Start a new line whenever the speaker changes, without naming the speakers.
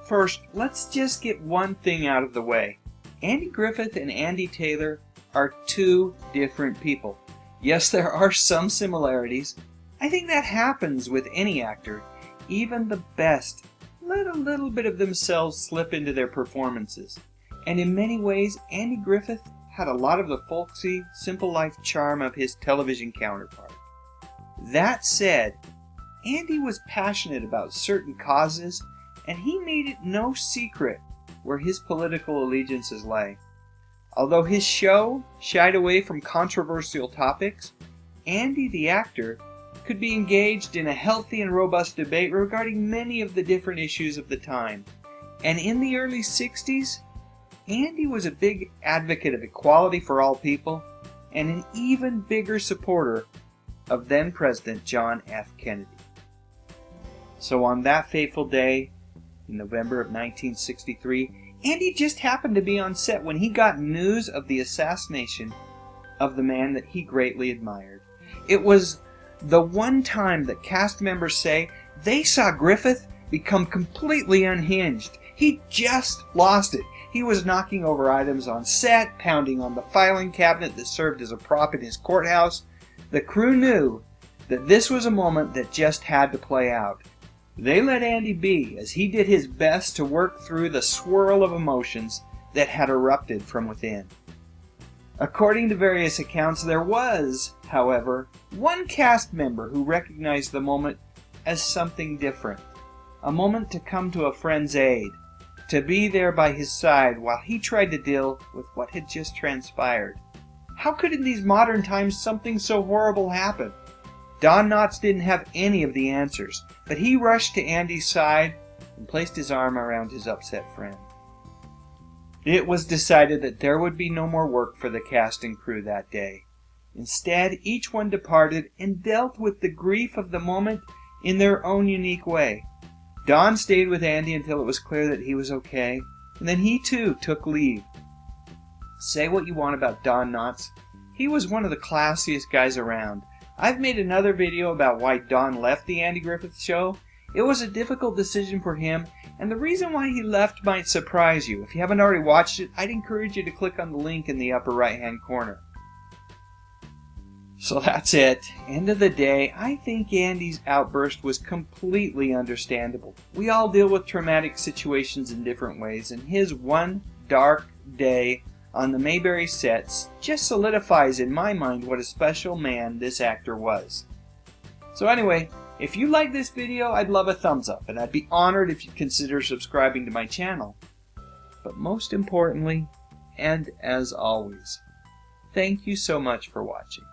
First, let's just get one thing out of the way. Andy Griffith and Andy Taylor are two different people. Yes, there are some similarities. I think that happens with any actor. Even the best let a little bit of themselves slip into their performances. And in many ways, Andy Griffith had a lot of the folksy, simple life charm of his television counterpart. That said, Andy was passionate about certain causes, and he made it no secret where his political allegiances lay. Although his show shied away from controversial topics, Andy the actor could be engaged in a healthy and robust debate regarding many of the different issues of the time. And in the early 60s, Andy was a big advocate of equality for all people and an even bigger supporter of then-President John F. Kennedy. So on that fateful day, in November of 1963, Andy just happened to be on set when he got news of the assassination of the man that he greatly admired. It was the one time that cast members say they saw Griffith become completely unhinged. He just lost it. He was knocking over items on set, pounding on the filing cabinet that served as a prop in his courthouse. The crew knew that this was a moment that just had to play out. They let Andy be as he did his best to work through the swirl of emotions that had erupted from within. According to various accounts, there was, however, one cast member who recognized the moment as something different. A moment to come to a friend's aid, to be there by his side while he tried to deal with what had just transpired. How could in these modern times something so horrible happen? Don Knotts didn't have any of the answers, but he rushed to Andy's side and placed his arm around his upset friend. It was decided that there would be no more work for the cast and crew that day. Instead, each one departed and dealt with the grief of the moment in their own unique way. Don stayed with Andy until it was clear that he was okay, and then he too took leave. Say what you want about Don Knotts, he was one of the classiest guys around. I've made another video about why Don left the Andy Griffith Show. It was a difficult decision for him, and the reason why he left might surprise you. If you haven't already watched it, I'd encourage you to click on the link in the upper right hand corner. So that's it. End of the day, I think Andy's outburst was completely understandable. We all deal with traumatic situations in different ways, and his one dark day on the Mayberry sets just solidifies in my mind what a special man this actor was. So anyway, if you like this video, I'd love a thumbs up, and I'd be honored if you'd consider subscribing to my channel. But most importantly, and as always, thank you so much for watching.